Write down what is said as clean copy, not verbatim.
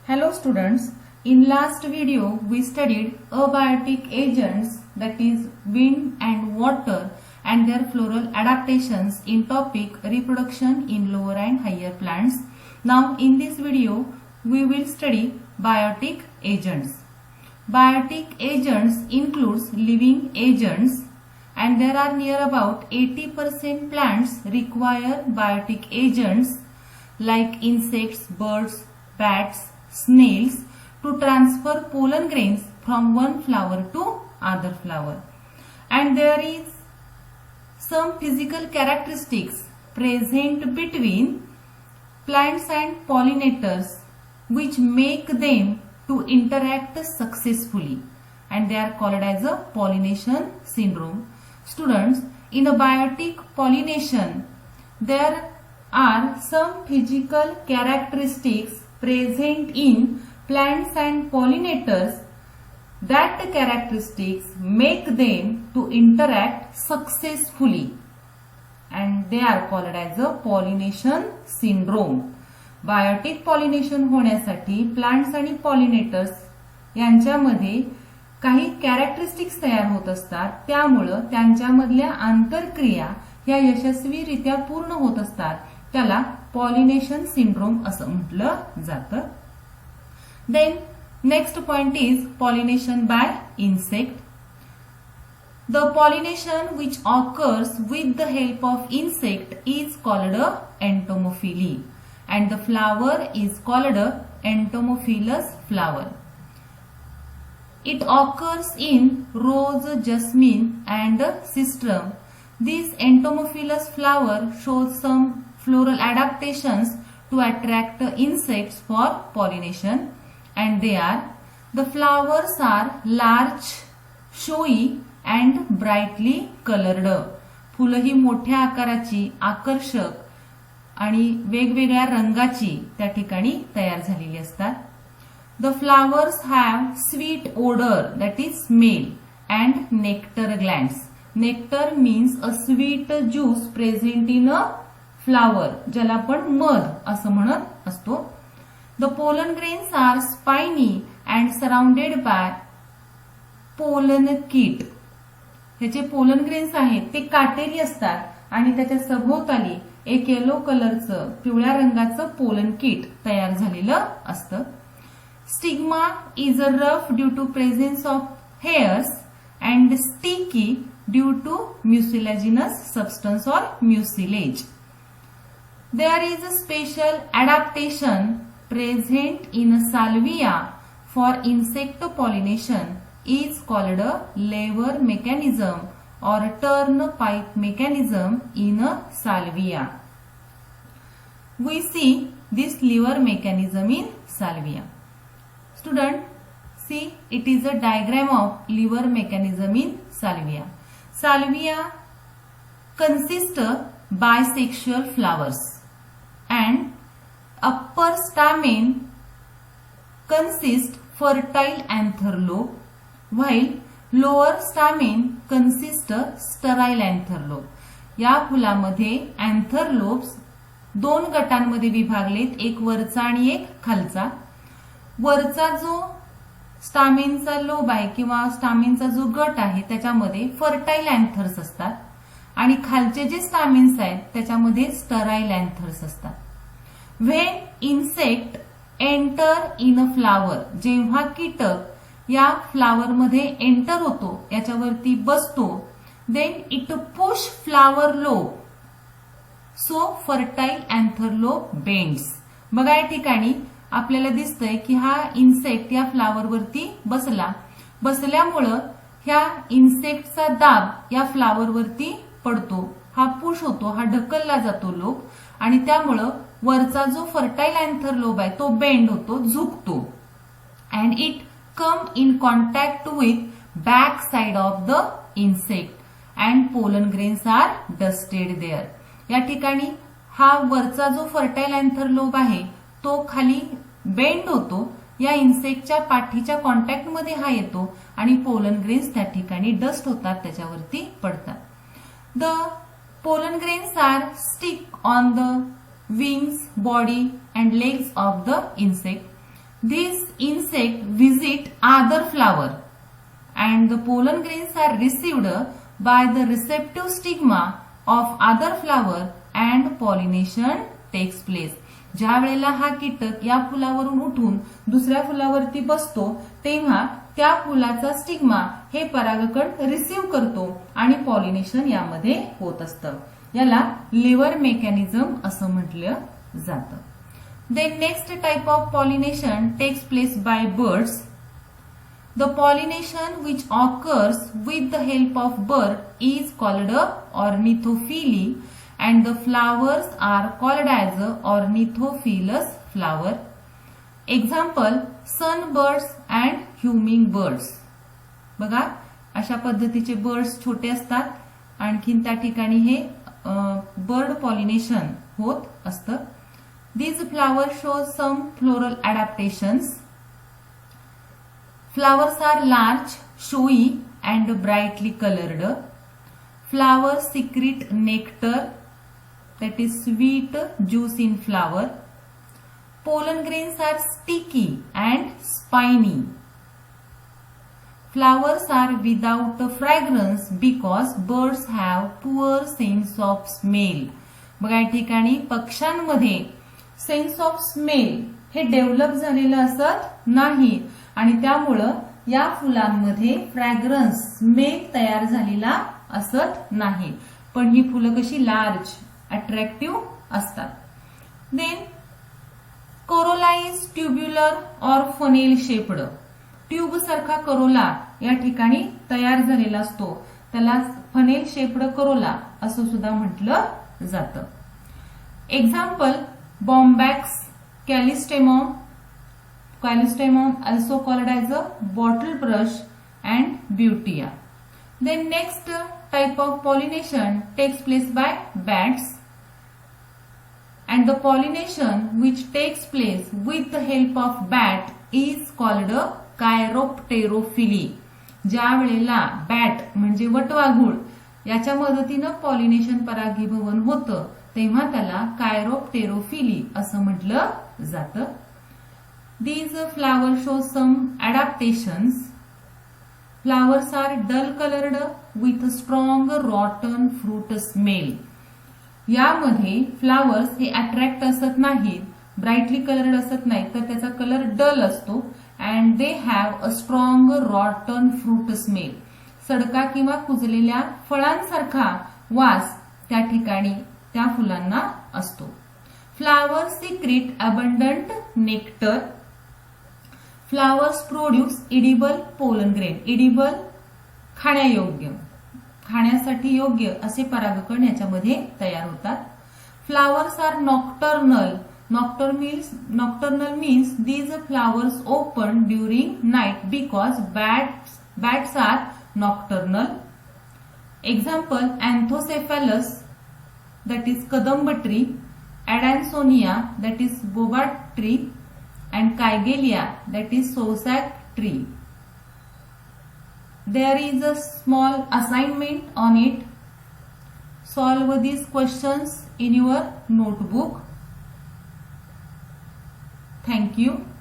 Hello students, in last video we studied abiotic agents, that is wind and water, and their floral adaptations in topic reproduction in lower and higher plants. Now in this video we will study biotic agents. Biotic agents includes living agents, and there are near about 80% plants require biotic agents like insects, birds, bats, snails to transfer pollen grains from one flower to other flower. And there is some physical characteristics present between plants and pollinators which make them to interact successfully, and they are called as a pollination syndrome. Students, in a biotic pollination there are some physical characteristics present in plants and pollinators. That characteristics make them to interact successfully, and they are called as a pollination syndrome. Biotic pollination होण्यासाठी plants आणि pollinators यांच्यामध्ये काही characteristics तयार होत असतात, त्यामुळे त्यांच्यामधल्या आंतरक्रिया ह्या यशस्वीरित्या पूर्ण होत असतात. त्याला पॉलिनेशन सिंड्रोम असं म्हटलं जातं. Then next point is pollination by insect. The pollination which occurs with the help of insect is called a entomophily, and the flower is called a entomophilous flower. It occurs in rose, jasmine and sistrum. This entomophilous flower shows some floral adaptations to attract insects for pollination, and they are: the flowers are large, showy and brightly colored. फुलं ही मोठ्या आकाराची, आकर्षक आणि वेगवेगळ्या रंगाची त्या ठिकाणी तयार झालेली असतात. The flowers have sweet odor, that is smell, and nectar glands. Nectar means a sweet juice present in a flower, ज्याला आपण मध असं म्हणत असतो. The pollen grains are spiny and surrounded by pollen kit. ह्याचे पोलन ग्रेन्स आहेत ते काटेरी असतात आणि त्याच्या सभोवताली एक येलो कलरचं, पिवळ्या रंगाचं पोलन किट तयार झालेलं असतं. Stigma is a rough due to presence of hairs and sticky due to mucilaginous substance or mucilage. There is a special adaptation present in salvia for insect pollination is called a lever mechanism or turnpike mechanism in a salvia. We see this lever mechanism in salvia. Student, see, it is a diagram of lever mechanism in salvia. Salvia consists of bisexual flowers, and upper stamen consists fertile anther lobe, while lower stamen consists sterile anther lobe. या फुलामध्ये anther lobes दोन गटांमध्ये विभागलेत, एक वरचा आणि एक खालचा. वरचा जो स्टामेनचा लोब आहे किंवा स्टामेनचा जो गट आहे त्याच्यामध्ये फर्टाईल अँथर्स असतात, आणि खालचे जे स्टामेन्स आहेत त्याच्यामध्ये स्टराईल अँथर्स असतात. When insect enter in a flower, जेव्हा कीटक या फ्लावर मध्ये एंटर होतो, याच्यावरती बसतो, then it push flower lobe, so fertile anther lobe bends. बघा या ठिकाणी आपल्याला दिसतंय की हा इन्सेक्ट या फ्लावर वरती बसल्यामुळं ह्या इन्सेक्टचा दाब या फ्लावर वरती पडतो, हा पुश होतो, हा ढकलला जातो लोब, आणि त्यामुळं वरचा जो फर्टाईल अँथर लोब आहे तो बेंड होतो, झुकतो, and it come in contact with back side of the insect and pollen grains are dusted there. या ठिकाणी हा वरचा जो फर्टाईल अँथर लोब आहे तो खाली बेंड होतो, या इन्सेक्टच्या पाठीच्या कॉन्टॅक्ट मध्ये हा येतो आणि पोलन ग्रेन्स त्या ठिकाणी डस्ट होतात, त्याच्यावरती पडतात. The pollen grains are stick on the wings, body and legs of the insect. These insect visit other flower and the pollen grains are received by the receptive stigma of other flower and pollination takes place. ज्या वेळेला हा कीटक या फुलावरून उठून दुसऱ्या फुलावरती बसतो तेव्हा त्या फुलाचा स्टिग्मा हे परागकण रिसीव्ह करतो आणि पॉलिनेशन यामध्ये होत असतं. याला लिव्हर मेकॅनिझम असं म्हटलं जातं. Then next type of pollination takes place by birds. The pollination which occurs with the help of bird is called ornithophy and the flowers are called as ornithophilous flower. Example, sunbirds and hummingbirds. बघा अशा पद्धतीचे birds छोटे असतात. आणखीन त्या ठिकाणी हे bird pollination होत असतं. These flowers show some floral adaptations. Flowers are large, showy and brightly colored. Flowers secrete nectar, that is sweet juice in flower. Pollen grains are sticky and spiny. Flowers are without fragrance because birds have poor sense of smell. बघा या ठिकाणी पक्ष्यांमध्ये sense of smell हे develop झालेलं असत नाही आणि त्यामुळं या फुलांमध्ये फ्रॅग्रन्स स्मेल तयार झालेला असत नाही. पण ही फुलं कशी लार्ज अट्रॅक्टिव्ह असतात. Then corolla is tubular or funnel shaped. Tube सारखा करोला या ठिकाणी तयार झालेला असतो. त्याला फनेल शेप्ड करोला असं सुद्धा म्हटलं जातं. Example, Bombax, Callistemon also called as a bottle brush and Butea. Then next type of pollination takes place by bats and the pollination which takes place with the help of bat is called chiropterophily. ज्या वेळेला bat म्हणजे वटवाघूळ याच्या मदतीनं pollination परागीभवन होतं तेव्हा त्याला कायरोप्टेरोफिली असं म्हटलं जातं. These flowers show some adaptations. Flowers are dull colored with strong rotten fruit smell. यामध्ये फ्लावर्स हे अट्रॅक्ट असत नाहीत, ब्राईटली कलर्ड असत नाहीत, तर त्याचा कलर डल असतो and they have a strong rotten fruit smell. सडका किंवा कुजलेल्या फळांसारखा वास त्या ठिकाणी त्या फुलांना असतो. Flowers secrete abundant nectar. Flowers produce edible pollen grain. Edible खाण्यासाठी योग्य असे परागकण याच्यामध्ये तयार होतात. Flowers are nocturnal. Nocturnal means these flowers open during night because bats are nocturnal. Example, Anthocephalus that is kadamba tree, Adansonia that is bobat tree and Kygelia that is sosac tree. There is a small assignment on it. Solve these questions in your notebook. Thank you.